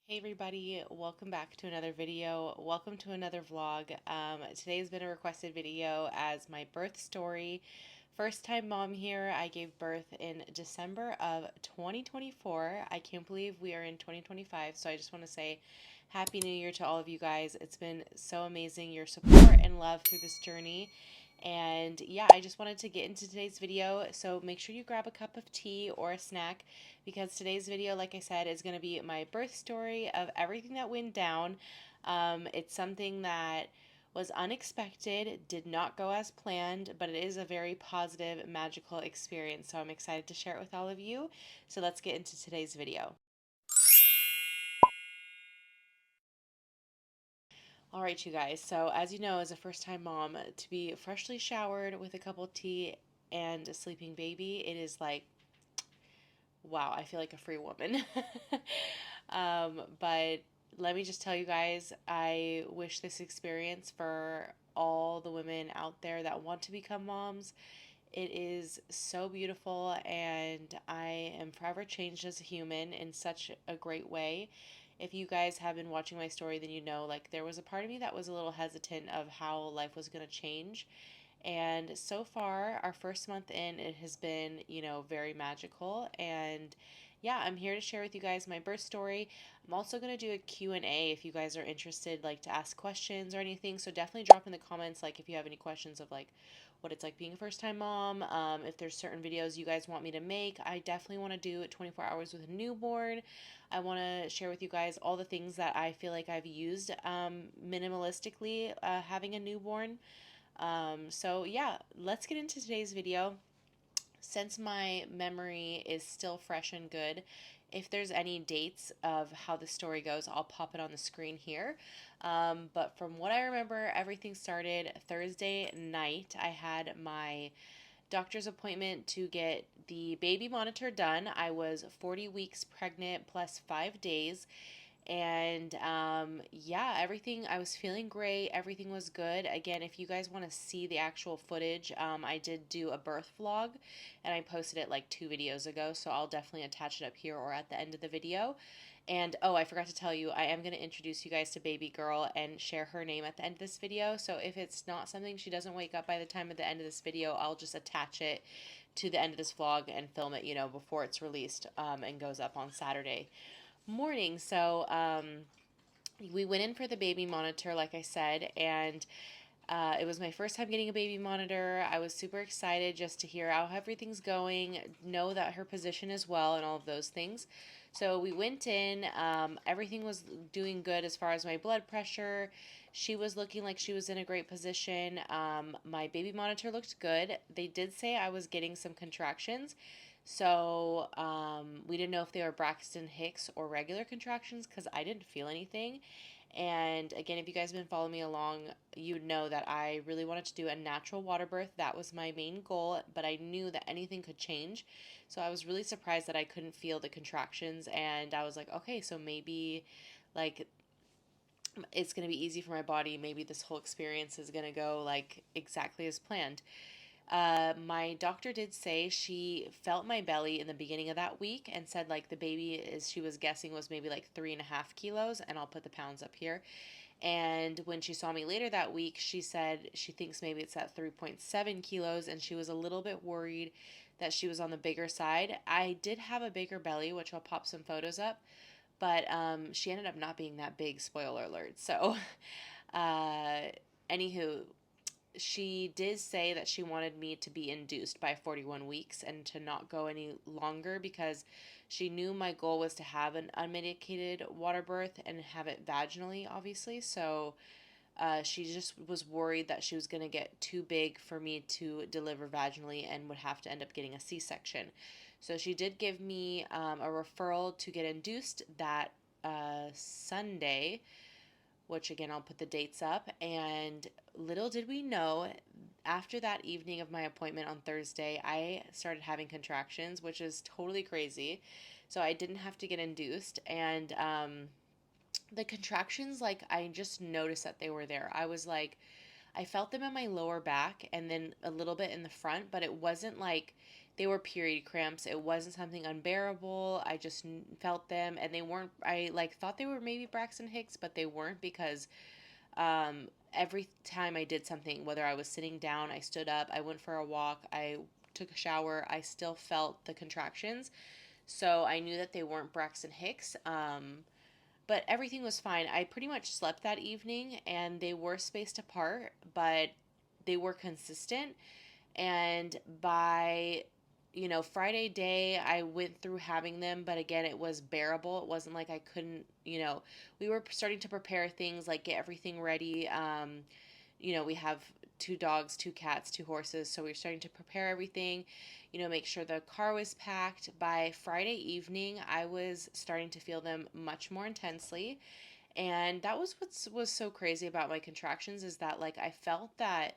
Hey everybody, welcome back to another video. Welcome to another vlog. Today has been a requested video as my birth story. First time mom here. I gave birth in December of 2024. I can't believe we are in 2025, so I just want to say Happy New Year to all of you guys. It's been so amazing, your support and love through this journey. And yeah, I just wanted to get into today's video. So make sure you grab a cup of tea or a snack because today's video, like I said, is going to be my birth story of everything that went down. It's something that was unexpected, did not go as planned, but it is a very positive, magical experience. So I'm excited to share it with all of you. So let's get into today's video. All right, you guys. So, as you know, as a first time mom, to be freshly showered with a cup of tea and a sleeping baby, it is like, wow, I feel like a free woman. But let me just tell you guys, I wish this experience for all the women out there that want to become moms. It is so beautiful, and I am forever changed as a human in such a great way. If you guys have been watching my story, then you know, like, there was a part of me that was a little hesitant of how life was going to change. And so far, our first month in, it has been, very magical. And yeah, I'm here to share with you guys my birth story. I'm also going to do a Q&A if you guys are interested, like, to ask questions or anything. So definitely drop in the comments, like, if you have any questions of, like, what it's like being a first-time mom. If there's certain videos you guys want me to make, I definitely want to do 24 hours with a newborn. I want to share with you guys all the things that I feel like I've used minimalistically having a newborn. So yeah, let's get into today's video. Since my memory is still fresh and good, if there's any dates of how the story goes, I'll pop it on the screen here. But from what I remember, everything started Thursday night. I had my doctor's appointment to get the baby monitor done. I was 40 weeks pregnant plus 5 days. And yeah, everything, I was feeling great. Everything was good. Again, if you guys want to see the actual footage, I did do a birth vlog and I posted it like 2 videos ago. So I'll definitely attach it up here or at the end of the video. And oh, I forgot to tell you, I am going to introduce you guys to baby girl and share her name at the end of this video. So if it's not something she doesn't wake up by the time of the end of this video, I'll just attach it to the end of this vlog and film it, before it's released and goes up on Saturday morning. So we went in for the baby monitor, like I said, and it was my first time getting a baby monitor. I was super excited just to hear how everything's going, know that her position is well, and all of those things. So we went in. Everything was doing good as far as my blood pressure. She was looking like she was in a great position. My baby monitor looked good. They did say I was getting some contractions. So we didn't know if they were Braxton Hicks or regular contractions because I didn't feel anything. And again, if you guys have been following me along, you would know that I really wanted to do a natural water birth. That was my main goal, but I knew that anything could change. So I was really surprised that I couldn't feel the contractions. And I was like, okay, so maybe like it's going to be easy for my body. Maybe this whole experience is going to go like exactly as planned. My doctor did say she felt my belly in the beginning of that week and said like the baby is she was guessing was maybe like 3.5 kilos, and I'll put the pounds up here. And when she saw me later that week, she said she thinks maybe it's at 3.7 kilos, and she was a little bit worried that she was on the bigger side. I did have a bigger belly, which I'll pop some photos up, but she ended up not being that big, spoiler alert. So, uh, anywho, she did say that she wanted me to be induced by 41 weeks and to not go any longer because she knew my goal was to have an unmedicated water birth and have it vaginally, obviously. So she just was worried that she was going to get too big for me to deliver vaginally and would have to end up getting a C-section. So she did give me a referral to get induced that Sunday, which again, I'll put the dates up. And little did we know, after that evening of my appointment on Thursday, I started having contractions, which is totally crazy. So I didn't have to get induced. And the contractions, like, I just noticed that they were there. I was like, I felt them in my lower back and then a little bit in the front, but it wasn't like They were period cramps. It wasn't something unbearable. I just felt them, and they weren't. I like thought they were maybe Braxton Hicks, but they weren't, because every time I did something, whether I was sitting down, I stood up, I went for a walk, I took a shower, I still felt the contractions. So I knew that they weren't Braxton Hicks. But everything was fine. I pretty much slept that evening, and they were spaced apart, but they were consistent. And by, Friday day, I went through having them, but again, it was bearable. It wasn't like I couldn't, we were starting to prepare things, like get everything ready. We have two dogs, two cats, two horses, so we were starting to prepare everything, make sure the car was packed. By Friday evening, I was starting to feel them much more intensely. And that was what was so crazy about my contractions, is that like I felt that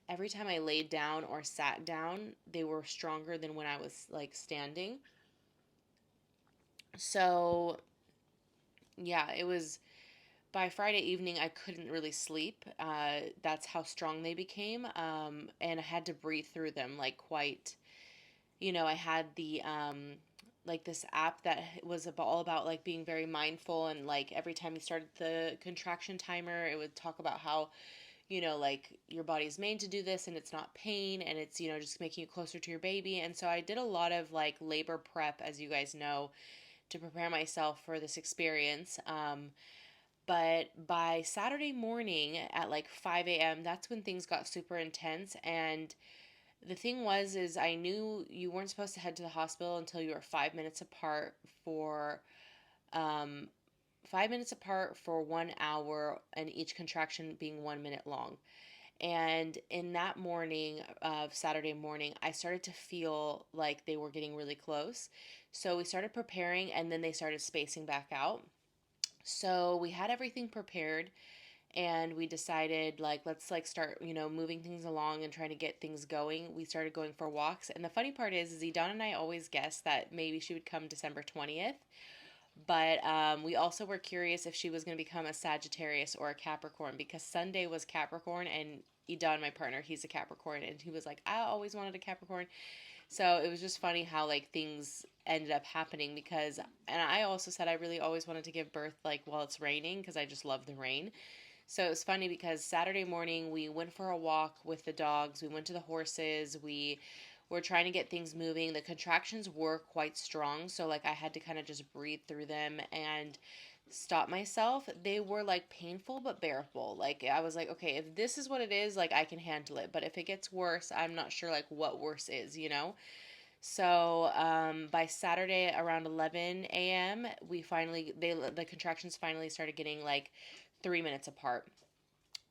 every time I laid down or sat down, they were stronger than when I was like standing. So, yeah, it was by Friday evening, I couldn't really sleep. That's how strong they became. And I had to breathe through them like quite, I had the, like this app that was all about like being very mindful, and like every time you started the contraction timer, it would talk about how, like your body's made to do this, and it's not pain, and it's, just making you closer to your baby. And so I did a lot of like labor prep, as you guys know, to prepare myself for this experience. But by Saturday morning at like 5 a.m., that's when things got super intense. And the thing was, is I knew you weren't supposed to head to the hospital until you were 5 minutes apart for, um, 5 minutes apart for 1 hour, and each contraction being 1 minute long. And in that morning of Saturday morning, I started to feel like they were getting really close. So we started preparing, and then they started spacing back out. So we had everything prepared, and we decided like let's like start, moving things along and trying to get things going. We started going for walks, and the funny part is Edan and I always guessed that maybe she would come December 20th. But we also were curious if she was going to become a Sagittarius or a Capricorn, because Sunday was Capricorn, and Edan, my partner, he's a Capricorn, and he was like, I always wanted a Capricorn. So it was just funny how like things ended up happening, because, and I also said I really always wanted to give birth like while it's raining, because I just love the rain. So it was funny because Saturday morning we went for a walk with the dogs. We went to the horses. We were trying to get things moving. The contractions were quite strong, so like I had to kind of just breathe through them and stop myself. They were like painful but bearable. Like I was like, okay, if this is what it is, like I can handle it. But if it gets worse, I'm not sure like what worse is. So by Saturday around 11 a.m., we finally the contractions finally started getting like 3 minutes apart.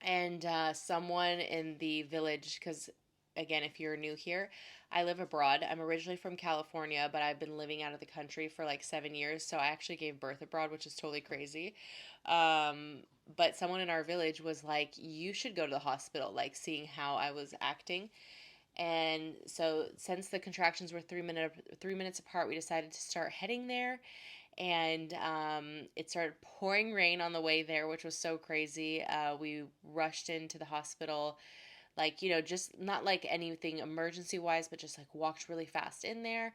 And someone in the village, because again, if you're new here, I live abroad. I'm originally from California, but I've been living out of the country for like 7 years. So I actually gave birth abroad, which is totally crazy. Um, but someone in our village was like, you should go to the hospital, like seeing how I was acting. And so since the contractions were 3 minutes apart, we decided to start heading there. And it started pouring rain on the way there, which was so crazy. We rushed into the hospital, like, just not like anything emergency wise, but just like walked really fast in there.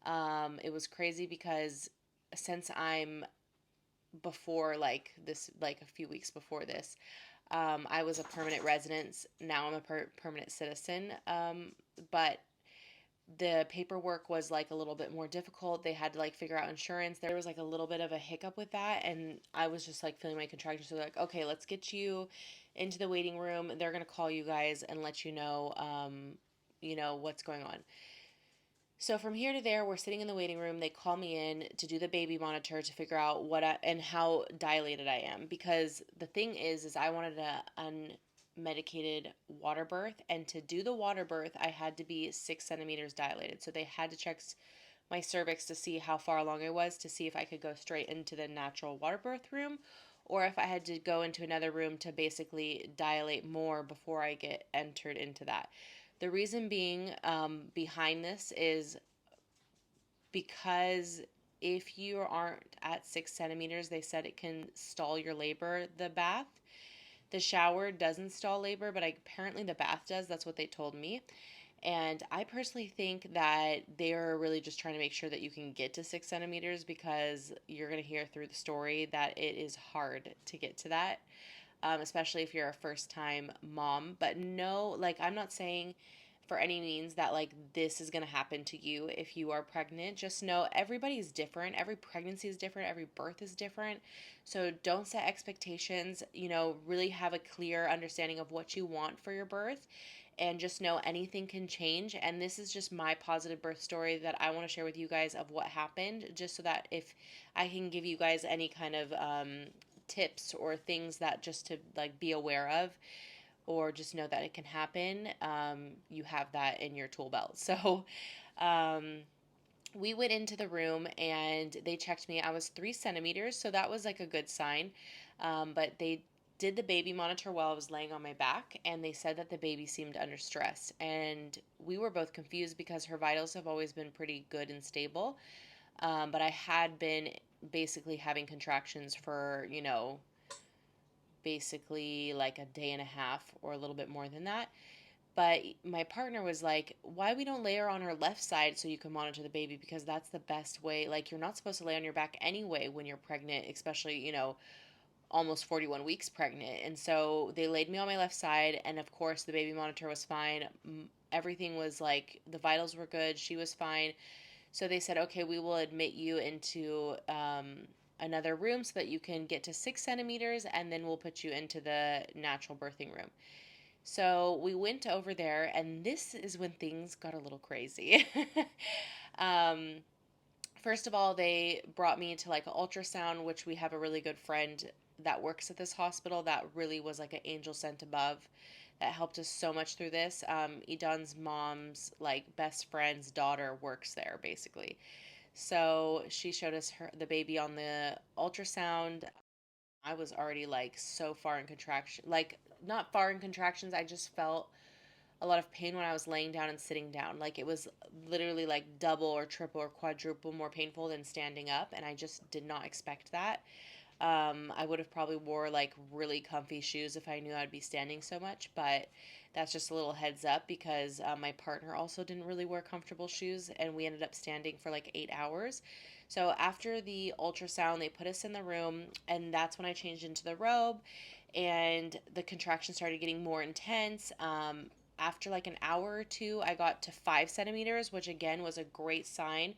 It was crazy because since I'm before like this, like a few weeks before this, I was a permanent resident. Now I'm a permanent citizen. But the paperwork was like a little bit more difficult. They had to like figure out insurance. There was like a little bit of a hiccup with that, and I was just like feeling my contractions. So they're like, okay, let's get you into the waiting room. They're gonna call you guys and let what's going on. So from here to there, we're sitting in the waiting room. They call me in to do the baby monitor to figure out and how dilated I am, because the thing is I wanted a unmedicated water birth, and to do the water birth, I had to be 6 centimeters dilated. So they had to check my cervix to see how far along I was, to see if I could go straight into the natural water birth room, or if I had to go into another room to basically dilate more before I get entered into that. The reason being behind this is because if you aren't at 6 centimeters, they said it can stall your labor. The bath, the shower doesn't stall labor, but apparently the bath does. That's what they told me. And I personally think that they're really just trying to make sure that you can get to 6 centimeters, because you're going to hear through the story that it is hard to get to that, especially if you're a first time mom. But no, like, I'm not saying for any means that like this is going to happen to you if you are pregnant. Just know everybody's different. Every pregnancy is different. Every birth is different. So don't set expectations. Really have a clear understanding of what you want for your birth, and just know anything can change. And this is just my positive birth story that I want to share with you guys of what happened, just so that if I can give you guys any kind of tips or things that just to like be aware of, or just know that it can happen, you have that in your tool belt. So um, we went into the room and they checked me. I was 3 centimeters, so that was like a good sign. But they did the baby monitor while I was laying on my back, and they said that the baby seemed under stress. And we were both confused because her vitals have always been pretty good and stable. But I had been basically having contractions for, basically like a day and a half or a little bit more than that. But my partner was like, why we don't lay her on her left side so you can monitor the baby, because that's the best way. Like, you're not supposed to lay on your back anyway when you're pregnant, especially, almost 41 weeks pregnant. And so they laid me on my left side, and of course the baby monitor was fine. Everything was like, the vitals were good, she was fine. So they said, okay, we will admit you into another room so that you can get to 6 centimeters, and then we'll put you into the natural birthing room. So we went over there, and this is when things got a little crazy. um, First of all, they brought me to like an ultrasound, which we have a really good friend that works at this hospital that really was like an angel sent above, that helped us so much through this. Edan's mom's like best friend's daughter works there basically. So she showed us the baby on the ultrasound. I was already like so far in contraction, like not far in contractions. I just felt a lot of pain when I was laying down and sitting down. Like, it was literally like double or triple or quadruple more painful than standing up, and I just did not expect that. I would have probably wore like really comfy shoes if I knew I'd be standing so much, but that's just a little heads up, because my partner also didn't really wear comfortable shoes, and we ended up standing for like 8 hours. So after the ultrasound, they put us in the room, and that's when I changed into the robe, and the contractions started getting more intense. After like an hour or two, I got to 5 centimeters, which again was a great sign.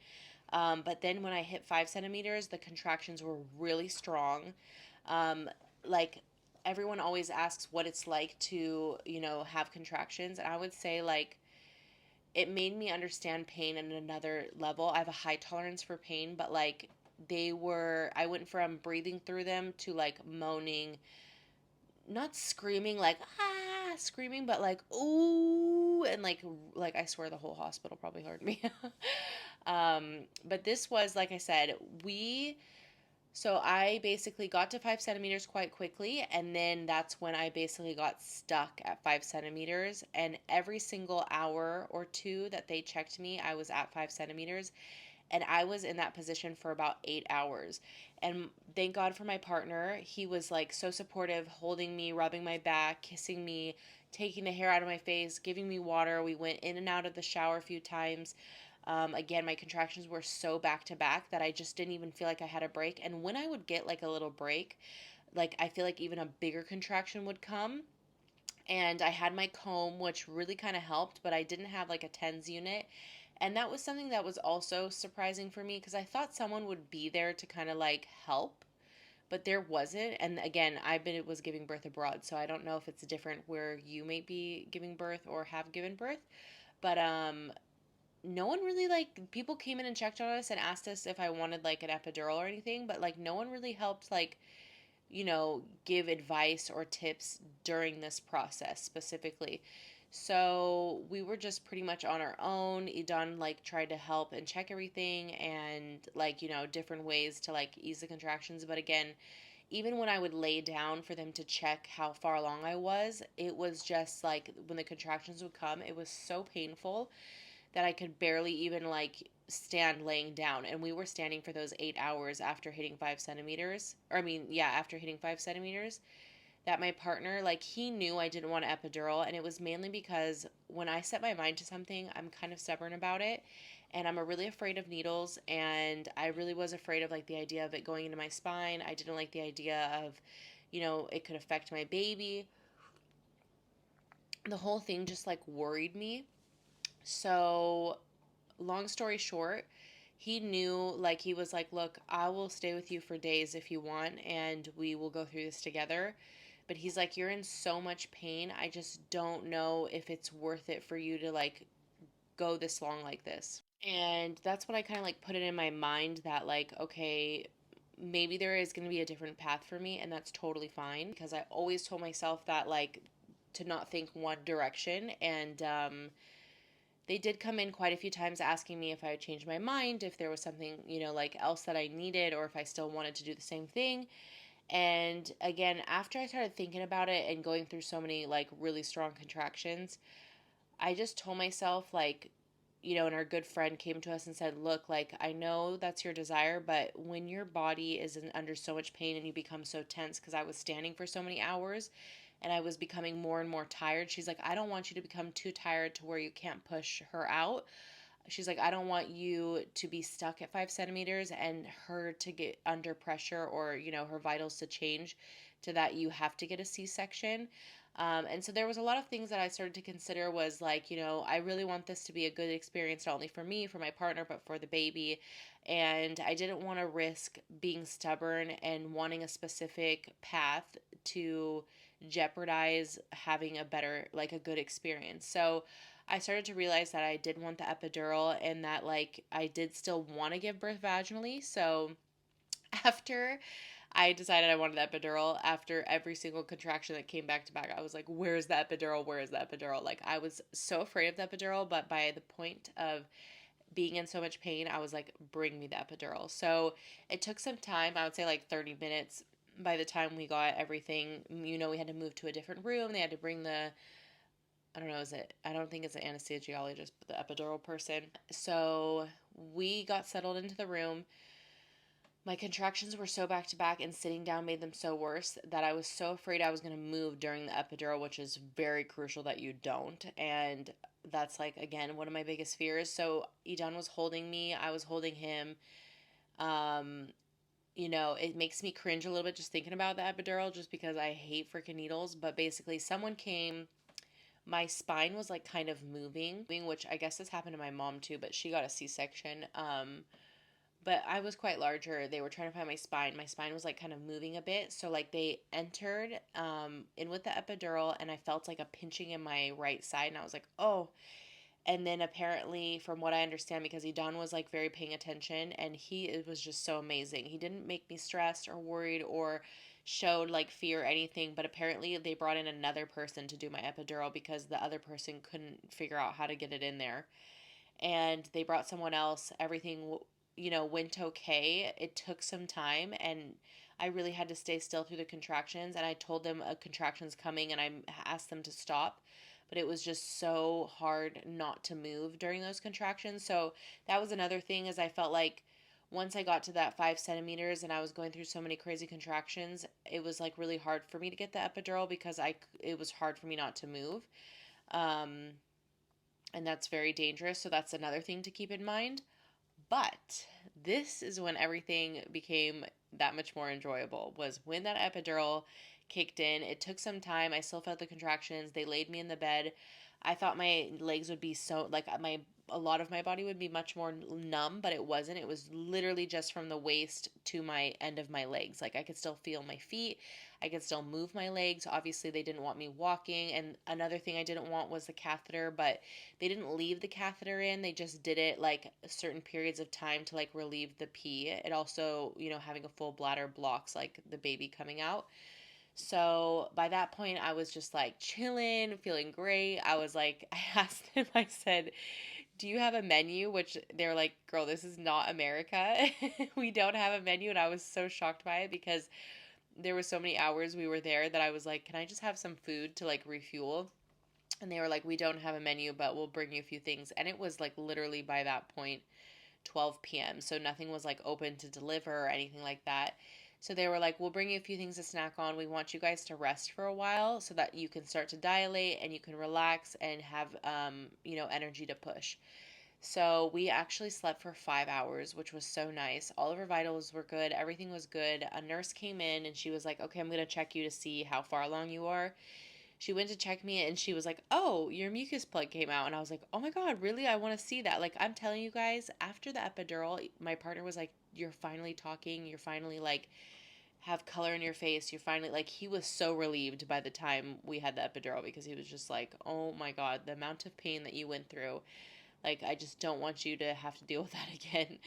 But then when I hit 5 centimeters, the contractions were really strong. Um, like, everyone always asks what it's like to, have contractions. And I would say, like, it made me understand pain at another level. I have a high tolerance for pain, but like, I went from breathing through them to like moaning, not screaming like screaming, but like ooh, and like I swear the whole hospital probably heard me. But this was, like I said, so I basically got to 5 centimeters quite quickly, and then that's when I basically got stuck at 5 centimeters. And every single hour or two that they checked me, I was at 5 centimeters, and I was in that position for about 8 hours. And thank God for my partner. He was like so supportive, holding me, rubbing my back, kissing me, taking the hair out of my face, giving me water. We went in and out of the shower a few times. Again, my contractions were so back to back that I just didn't even feel like I had a break. And when I would get like a little break, like I feel like even a bigger contraction would come. And I had my comb, which really kind of helped, but I didn't have like a TENS unit. And that was something that was also surprising for me, because I thought someone would be there to kind of like help, but there wasn't. And again, was giving birth abroad, so I don't know if it's different where you may be giving birth or have given birth. But no one really, like, people came in and checked on us and asked us if I wanted like an epidural or anything, but like no one really helped like give advice or tips during this process specifically. So we were just pretty much on our own. Edan like tried to help and check everything, and like, different ways to like ease the contractions. But again, even when I would lay down for them to check how far along I was, it was just like when the contractions would come, it was so painful that I could barely even like stand laying down. And we were standing for those 8 hours after hitting 5 centimeters. Or, I mean, yeah, after hitting 5 centimeters. that my partner, like, he knew I didn't want an epidural, and it was mainly because when I set my mind to something, I'm kind of stubborn about it, and I'm really afraid of needles, and I really was afraid of, like, the idea of it going into my spine. I didn't like the idea of, it could affect my baby. The whole thing just, like, worried me. So, long story short, he knew, like, he was like, look, I will stay with you for days if you want, and we will go through this together. But he's like, you're in so much pain. I just don't know if it's worth it for you to, like, go this long like this. And that's when I kind of, like, put it in my mind that, like, okay, maybe there is going to be a different path for me, and that's totally fine, because I always told myself that, like, to not think one direction. And they did come in quite a few times asking me if I would change my mind, if there was something, like, else that I needed, or if I still wanted to do the same thing. And again, after I started thinking about it and going through so many, like, really strong contractions, I just told myself, like, and our good friend came to us and said, look, like, I know that's your desire, but when your body is under so much pain and you become so tense, because I was standing for so many hours and I was becoming more and more tired, she's like, I don't want you to become too tired to where you can't push her out. She's like, I don't want you to be stuck at 5 centimeters and her to get under pressure, or, her vitals to change to that you have to get a C-section. And so there was a lot of things that I started to consider, was like, I really want this to be a good experience, not only for me, for my partner, but for the baby. And I didn't want to risk being stubborn and wanting a specific path to jeopardize having a better, like, a good experience. So I started to realize that I did want the epidural, and that, like, I did still want to give birth vaginally. So after I decided I wanted the epidural, after every single contraction that came back to back, I was like, where's the epidural? Where is the epidural? Like, I was so afraid of the epidural, but by the point of being in so much pain, I was like, bring me the epidural. So it took some time, I would say like 30 minutes by the time we got everything. We had to move to a different room. They had to bring I don't know, I don't think it's an anesthesiologist, but the epidural person. So we got settled into the room. My contractions were so back to back, and sitting down made them so worse, that I was so afraid I was going to move during the epidural, which is very crucial that you don't. And that's, like, again, one of my biggest fears. So Edan was holding me, I was holding him. Um, it makes me cringe a little bit just thinking about the epidural, just because I hate freaking needles. But basically, someone came. My spine was, like, kind of moving, which I guess this happened to my mom too, but she got a C-section. But I was quite larger. They were trying to find my spine. My spine was, like, kind of moving a bit. So, like, they entered in with the epidural, and I felt like a pinching in my right side, and I was like, oh. And then apparently, from what I understand, because Edan was, like, very paying attention, and it was just so amazing. He didn't make me stressed or worried or showed, like, fear or anything, but apparently they brought in another person to do my epidural because the other person couldn't figure out how to get it in there. And they brought someone else. Everything, went okay. It took some time, and I really had to stay still through the contractions, and I told them a contraction's coming, and I asked them to stop. But it was just so hard not to move during those contractions. So that was another thing, is I felt like once I got to that 5 centimeters and I was going through so many crazy contractions, it was, like, really hard for me to get the epidural, because it was hard for me not to move. Um, and that's very dangerous. So that's another thing to keep in mind. But this is when everything became that much more enjoyable, was when that epidural kicked in. It took some time. I still felt the contractions. They laid me in the bed. I thought my legs would be so, like, a lot of my body would be much more numb, but it wasn't. It was literally just from the waist to my end of my legs. Like, I could still feel my feet. I could still move my legs. Obviously, they didn't want me walking. And another thing I didn't want was the catheter, but they didn't leave the catheter in. They just did it, like, certain periods of time to, like, relieve the pee. It also, having a full bladder blocks, like, the baby coming out. So by that point, I was just, like, chilling, feeling great. I was like, I asked them, I said, do you have a menu? Which they're like, girl, this is not America. We don't have a menu. And I was so shocked by it, because there were so many hours we were there that I was like, can I just have some food to, like, refuel? And they were like, we don't have a menu, but we'll bring you a few things. And it was, like, literally by that point, 12 p.m. So nothing was, like, open to deliver or anything like that. So they were like, we'll bring you a few things to snack on. We want you guys to rest for a while so that you can start to dilate and you can relax and have, energy to push. So we actually slept for 5 hours, which was so nice. All of her vitals were good. Everything was good. A nurse came in and she was like, okay, I'm going to check you to see how far along you are. She went to check me and she was like, oh, your mucus plug came out. And I was like, oh my God, really? I want to see that. Like, I'm telling you guys, after the epidural, my partner was like, you're finally talking. You're finally like, have color in your face. You're finally like, he was so relieved by the time we had the epidural because he was just like, oh my God, the amount of pain that you went through. Like, I just don't want you to have to deal with that again.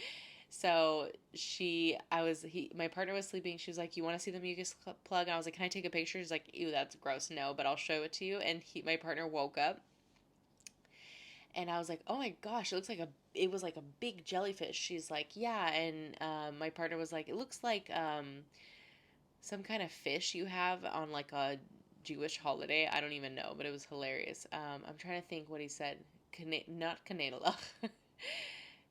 So my partner was sleeping. She was like, you want to see the mucus plug? And I was like, can I take a picture? She's like, ew, that's gross. No, but I'll show it to you. And my partner woke up and I was like, oh my gosh, it was like a big jellyfish. She's like, yeah. And my partner was like, it looks like some kind of fish you have on like a Jewish holiday. I don't even know, but it was hilarious. I'm trying to think what he said. Not canola.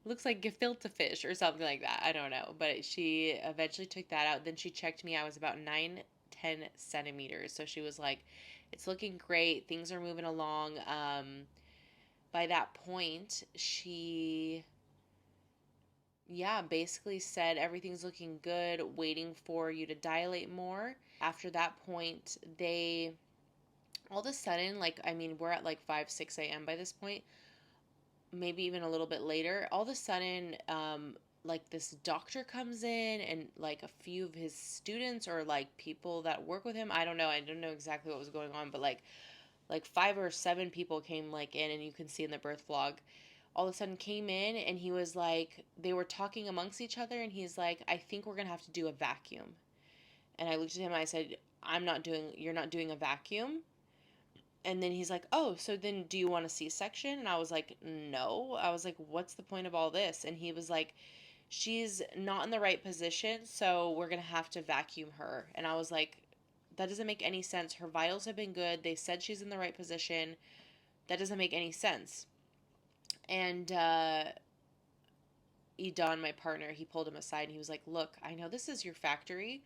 Looks like gefilte fish or something like that. I don't know. But she eventually took that out. Then she checked me. I was about 9-10 centimeters. So she was like, it's looking great. Things are moving along. By that point, she, yeah, basically said everything's looking good, waiting for you to dilate more. After that point, all of a sudden, like, I mean, we're at like 5, 6 a.m. by this point, maybe even a little bit later. All of a sudden, like this doctor comes in and like a few of his students or like people that work with him. I don't know. I don't know exactly what was going on, but like 5 or 7 people came like in, and you can see in the birth vlog, all of a sudden came in and he was like, they were talking amongst each other and he's like, I think we're gonna have to do a vacuum. And I looked at him and I said, you're not doing a vacuum. And then he's like, oh, so then do you want a C-section? And I was like, no. I was like, what's the point of all this? And he was like, she's not in the right position, so we're gonna have to vacuum her. And I was like, that doesn't make any sense. Her vitals have been good. They said she's in the right position. That doesn't make any sense. And Edan, my partner, he pulled him aside and he was like, look, I know this is your factory,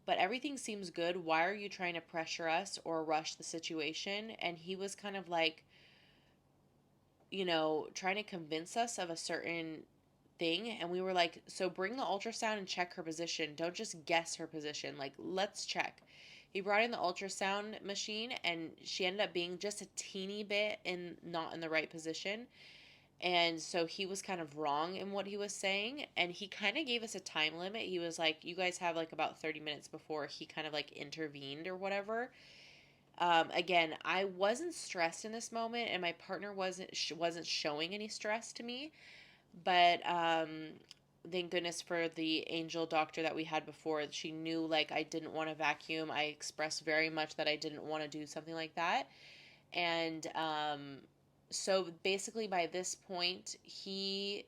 but everything seems good. Why are you trying to pressure us or rush the situation? And he was kind of like, trying to convince us of a certain thing. And we were like, so bring the ultrasound and check her position. Don't just guess her position. Like, let's check. He brought in the ultrasound machine and she ended up being just a teeny bit not in the right position. And so he was kind of wrong in what he was saying. And he kind of gave us a time limit. He was like, you guys have like about 30 minutes before he kind of like intervened or whatever. Again, I wasn't stressed in this moment, and my partner wasn't showing any stress to me. But thank goodness for the angel doctor that we had before. She knew like I didn't want to vacuum. I expressed very much that I didn't want to do something like that. And so basically, by this point, he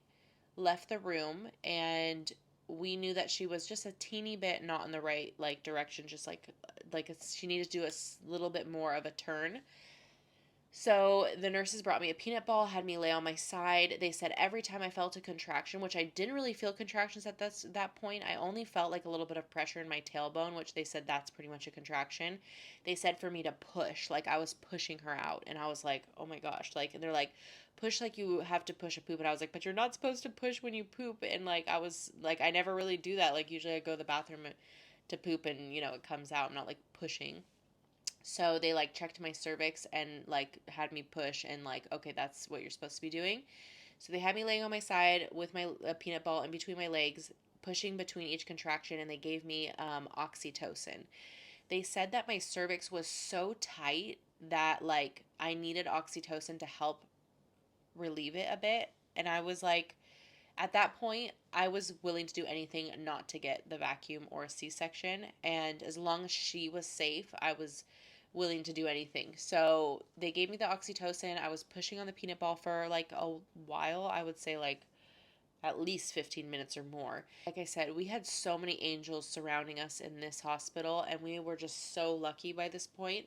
left the room, and we knew that she was just a teeny bit not in the right like direction, just she needed to do a little bit more of a turn. So the nurses brought me a peanut ball, had me lay on my side. They said every time I felt a contraction, which I didn't really feel contractions at that point, I only felt like a little bit of pressure in my tailbone, which they said that's pretty much a contraction. They said for me to push, like I was pushing her out, and I was like, oh my gosh, like, and they're like, push like you have to push a poop, and I was like, but you're not supposed to push when you poop, and like I was like, I never really do that. Like usually I go to the bathroom to poop, and it comes out. I'm not like pushing. So they like checked my cervix and like had me push and like, okay, that's what you're supposed to be doing. So they had me laying on my side with my peanut ball in between my legs, pushing between each contraction, and they gave me oxytocin. They said that my cervix was so tight that like I needed oxytocin to help relieve it a bit. And I was like, at that point, I was willing to do anything not to get the vacuum or a C-section. And as long as she was safe, I was willing to do anything. So they gave me the oxytocin. I was pushing on the peanut ball for like a while. I would say like at least 15 minutes or more. Like I said, we had so many angels surrounding us in this hospital, and we were just so lucky by this point.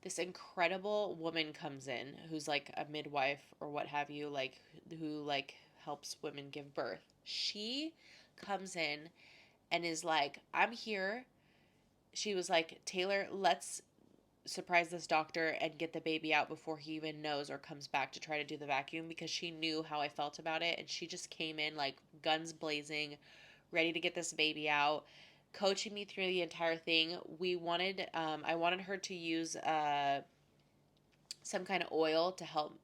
This incredible woman comes in who's like a midwife or what have you, like who like helps women give birth. She comes in and is like, I'm here. She was like, Taylor, let's surprise this doctor and get the baby out before he even knows or comes back to try to do the vacuum, because she knew how I felt about it. And she just came in like guns blazing, ready to get this baby out, coaching me through the entire thing. I wanted her to use some kind of oil to help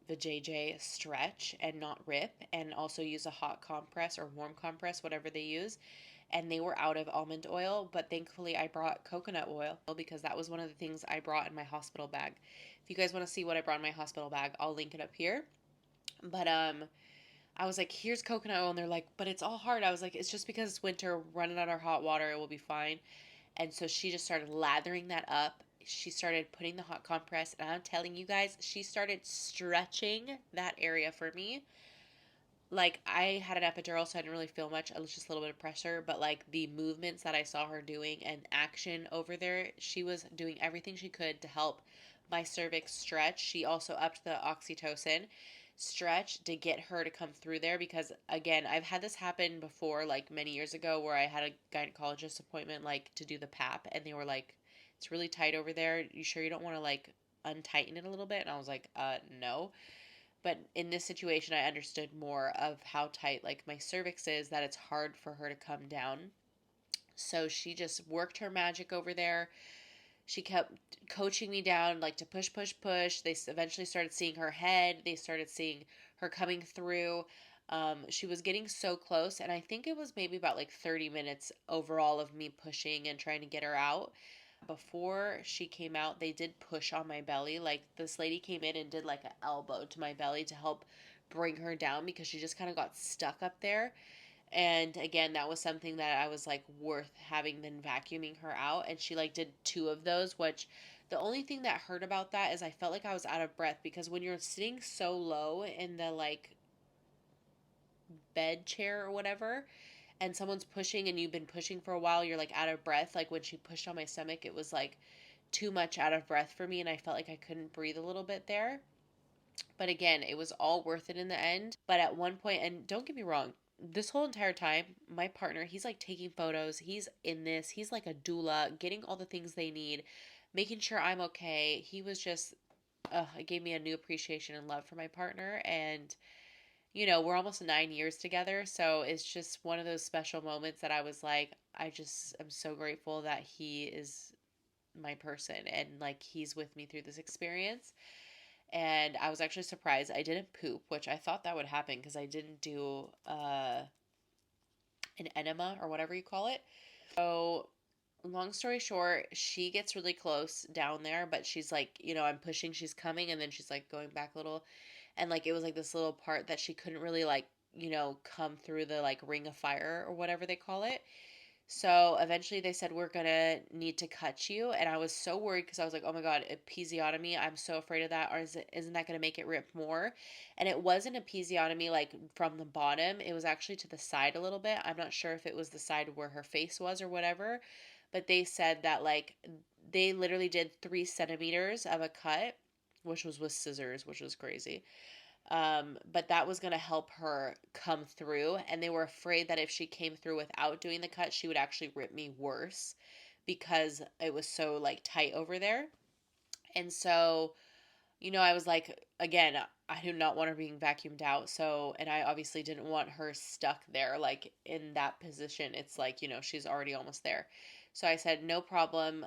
the JJ stretch and not rip, and also use a hot compress or warm compress, whatever they use. And they were out of almond oil, but thankfully I brought coconut oil because that was one of the things I brought in my hospital bag. If you guys want to see what I brought in my hospital bag, I'll link it up here. But I was like, here's coconut oil, and they're like, but it's all hard. I was like, it's just because it's winter, running out of hot water, it will be fine. And so she just started lathering that up. She started putting the hot compress, and I'm telling you guys, she started stretching that area for me. Like, I had an epidural, so I didn't really feel much. It was just a little bit of pressure, but like the movements that I saw her doing and action over there, she was doing everything she could to help my cervix stretch. She also upped the oxytocin stretch to get her to come through there, because again, I've had this happen before, like many years ago, where I had a gynecologist appointment like to do the pap, and they were like, it's really tight over there, you sure you don't want to like untighten it a little bit? And I was like, no. But in this situation, I understood more of how tight like my cervix is, that it's hard for her to come down. So she just worked her magic over there. She kept coaching me down, like to push, push, push. They eventually started seeing her head. They started seeing her coming through. She was getting so close, and I think it was maybe about like 30 minutes overall of me pushing and trying to get her out. Before she came out, they did push on my belly. Like, this lady came in and did like an elbow to my belly to help bring her down, because she just kind of got stuck up there. And again, that was something that I was like worth having than vacuuming her out. And she like did two of those, which the only thing that hurt about that is I felt like I was out of breath, because when you're sitting so low in the like bed chair or whatever, and someone's pushing and you've been pushing for a while, you're like out of breath. Like when she pushed on my stomach, it was like too much out of breath for me, and I felt like I couldn't breathe a little bit there. But again, it was all worth it in the end. But at one point, and don't get me wrong, this whole entire time, my partner, he's like taking photos. He's in this. He's like a doula, getting all the things they need, making sure I'm okay. He was just, it gave me a new appreciation and love for my partner. And, we're almost 9 years together. So it's just one of those special moments that I was like, I just am so grateful that he is my person, and like he's with me through this experience. And I was actually surprised I didn't poop, which I thought that would happen because I didn't do an enema or whatever you call it. So, long story short, she gets really close down there, but she's like, I'm pushing, she's coming, and then she's like going back a little. And like it was like this little part that she couldn't really like, come through the like ring of fire or whatever they call it. So eventually they said, we're going to need to cut you. And I was so worried because I was like, oh my God, episiotomy. I'm so afraid of that. Or isn't that going to make it rip more? And it wasn't episiotomy like from the bottom. It was actually to the side a little bit. I'm not sure if it was the side where her face was or whatever. But they said that like they literally did 3 centimeters of a cut, which was with scissors, which was crazy. But that was going to help her come through. And they were afraid that if she came through without doing the cut, she would actually rip me worse because it was so like tight over there. And so, I was like, again, I do not want her being vacuumed out. So, and I obviously didn't want her stuck there, like in that position. It's like, she's already almost there. So I said, no problem,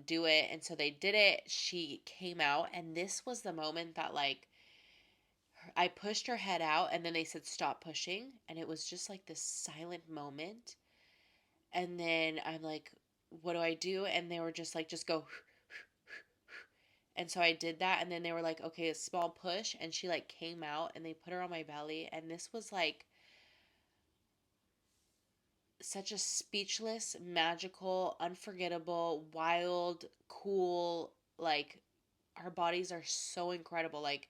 do it. And so they did it. She came out, and this was the moment that like I pushed her head out, and then they said, stop pushing. And it was just like this silent moment. And then I'm like, what do I do? And they were just like, just go. And so I did that. And then they were like, okay, a small push. And she like came out, and they put her on my belly. And this was like such a speechless, magical, unforgettable, wild, cool, like our bodies are so incredible. Like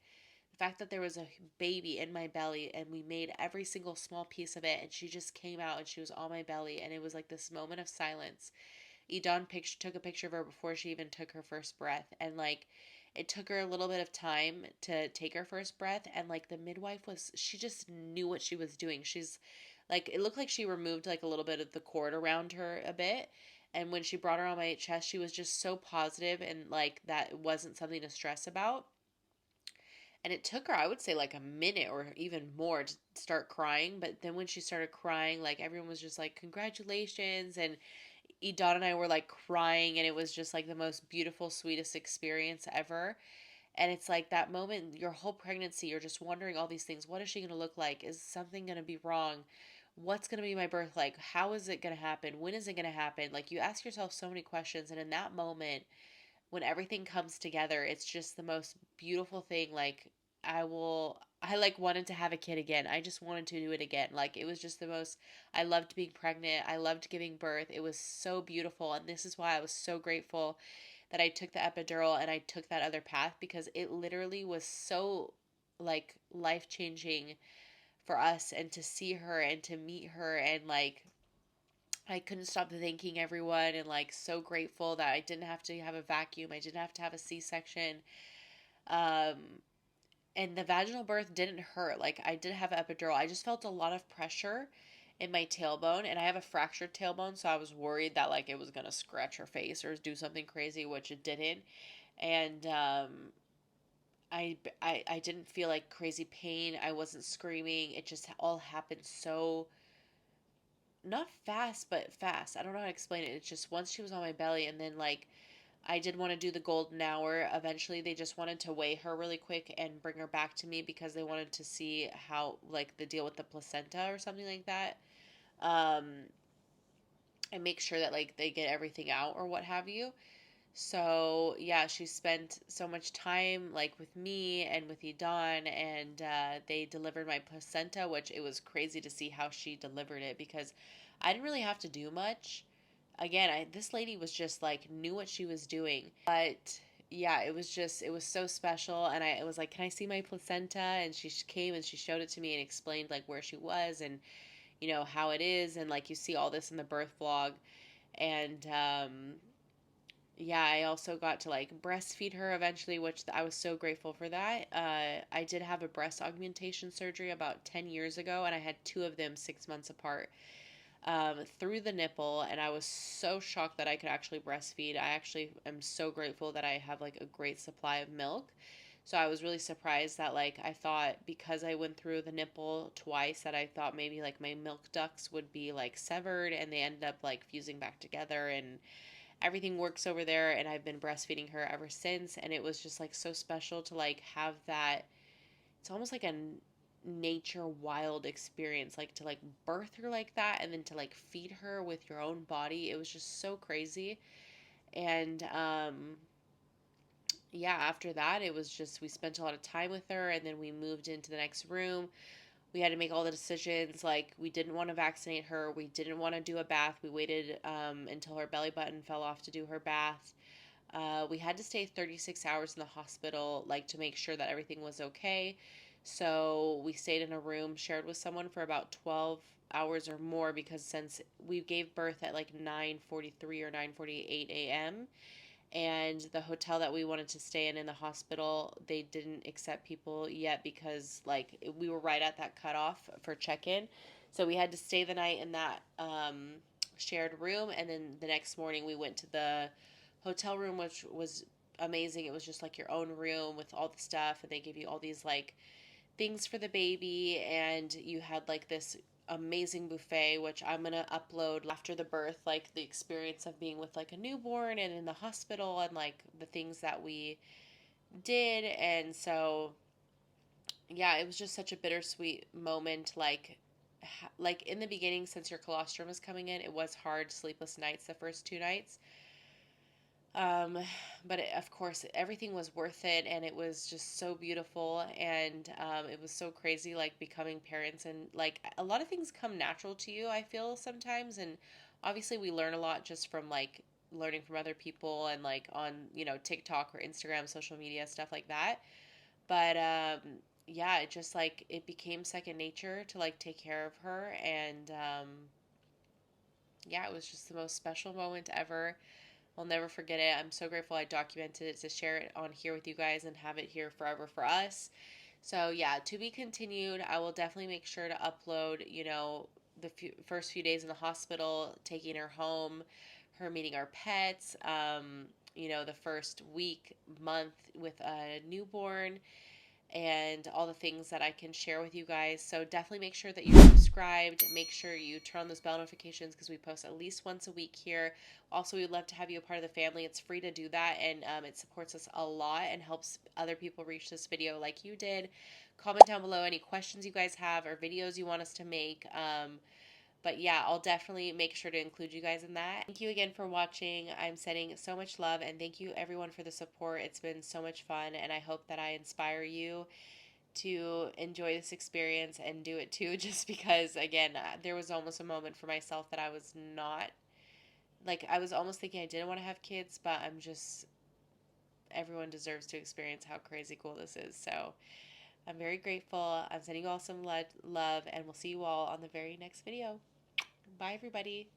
the fact that there was a baby in my belly, and we made every single small piece of it, and she just came out and she was on my belly, and it was like this moment of silence. Edan took a picture of her before she even took her first breath, and like it took her a little bit of time to take her first breath, and like the midwife she just knew what she was doing. She's like it looked like she removed like a little bit of the cord around her a bit. And when she brought her on my chest, she was just so positive and like that wasn't something to stress about. And it took her, I would say, like a minute or even more to start crying. But then when she started crying, like everyone was just like, congratulations. And Edan and I were like crying, and it was just like the most beautiful, sweetest experience ever. And it's like that moment, your whole pregnancy, you're just wondering all these things. What is she going to look like? Is something going to be wrong? What's going to be my birth like? How is it going to happen? When is it going to happen? Like you ask yourself so many questions. And in that moment, when everything comes together, it's just the most beautiful thing. Like I like wanted to have a kid again. I just wanted to do it again. Like it was just the most, I loved being pregnant. I loved giving birth. It was so beautiful. And this is why I was so grateful that I took the epidural and I took that other path, because it literally was so like life changing for us, and to see her and to meet her, and like I couldn't stop thanking everyone, and like so grateful that I didn't have to have a vacuum. I didn't have to have a C-section. Um, and the vaginal birth didn't hurt. Like I did have epidural. I just felt a lot of pressure in my tailbone, and I have a fractured tailbone, so I was worried that like it was gonna scratch her face or do something crazy, which it didn't. And I didn't feel like crazy pain. I wasn't screaming. It just all happened so not fast, but fast. I don't know how to explain it. It's just once she was on my belly, and then like I did want to do the golden hour. Eventually, they just wanted to weigh her really quick and bring her back to me because they wanted to see how, like, the deal with the placenta or something like that. Um, and make sure that, like, they get everything out or what have you. So, yeah, she spent so much time, like, with me and with Edan, and they delivered my placenta, which it was crazy to see how she delivered it because I didn't really have to do much. Again, this lady was just like knew what she was doing. But yeah, it was so special. And it was like, can I see my placenta? And she came and she showed it to me and explained like where she was, and how it is, and like you see all this in the birth vlog. And yeah, I also got to like breastfeed her eventually, which I was so grateful for that. I did have a breast augmentation surgery about 10 years ago, and I had two of them 6 months apart, through the nipple, and I was so shocked that I could actually breastfeed. I actually am so grateful that I have like a great supply of milk. So I was really surprised that like I thought, because I went through the nipple twice, that I thought maybe like my milk ducts would be like severed, and they ended up like fusing back together, and everything works over there, and I've been breastfeeding her ever since. And it was just like so special to like have that. It's almost like a nature wild experience, like to like birth her like that, and then to like feed her with your own body. It was just so crazy. And yeah, after that it was just, we spent a lot of time with her, and then we moved into the next room. We had to make all the decisions. Like, we didn't want to vaccinate her, we didn't want to do a bath. We waited until her belly button fell off to do her bath. We had to stay 36 hours in the hospital, like to make sure that everything was okay. So we stayed in a room shared with someone for about 12 hours or more, because since we gave birth at like 9:43 or 9:48 a.m., and the hotel that we wanted to stay in the hospital, they didn't accept people yet, because like we were right at that cutoff for check-in. So we had to stay the night in that shared room, and then the next morning we went to the hotel room, which was amazing. It was just like your own room with all the stuff, and they give you all these like things for the baby, and you had like this amazing buffet, which I'm gonna upload after the birth, like the experience of being with like a newborn and in the hospital, and like the things that we did. And so yeah, it was just such a bittersweet moment. Like in the beginning, since your colostrum was coming in, it was hard, sleepless nights the first 2 nights. Um, but of course, everything was worth it, and it was just so beautiful, and it was so crazy, like becoming parents, and like a lot of things come natural to you, I feel sometimes, and obviously we learn a lot just from like learning from other people, and like on TikTok or Instagram, social media, stuff like that. But yeah, it just like it became second nature to like take care of her, and yeah, it was just the most special moment ever. I'll never forget it. I'm so grateful I documented it to share it on here with you guys and have it here forever for us. So, yeah, to be continued. I will definitely make sure to upload, the first few days in the hospital, taking her home, her meeting our pets, the first week, month with a newborn, and all the things that I can share with you guys. So definitely make sure that you're subscribed. Make sure you turn on those bell notifications because we post at least once a week here. Also, we'd love to have you a part of the family. It's free to do that, and it supports us a lot and helps other people reach this video like you did. Comment down below any questions you guys have or videos you want us to make. But yeah, I'll definitely make sure to include you guys in that. Thank you again for watching. I'm sending so much love, and thank you everyone for the support. It's been so much fun, and I hope that I inspire you to enjoy this experience and do it too, just because, again, there was almost a moment for myself that I was not, like, I was almost thinking I didn't want to have kids, but everyone deserves to experience how crazy cool this is. So I'm very grateful. I'm sending you all some love, and we'll see you all on the very next video. Bye, everybody.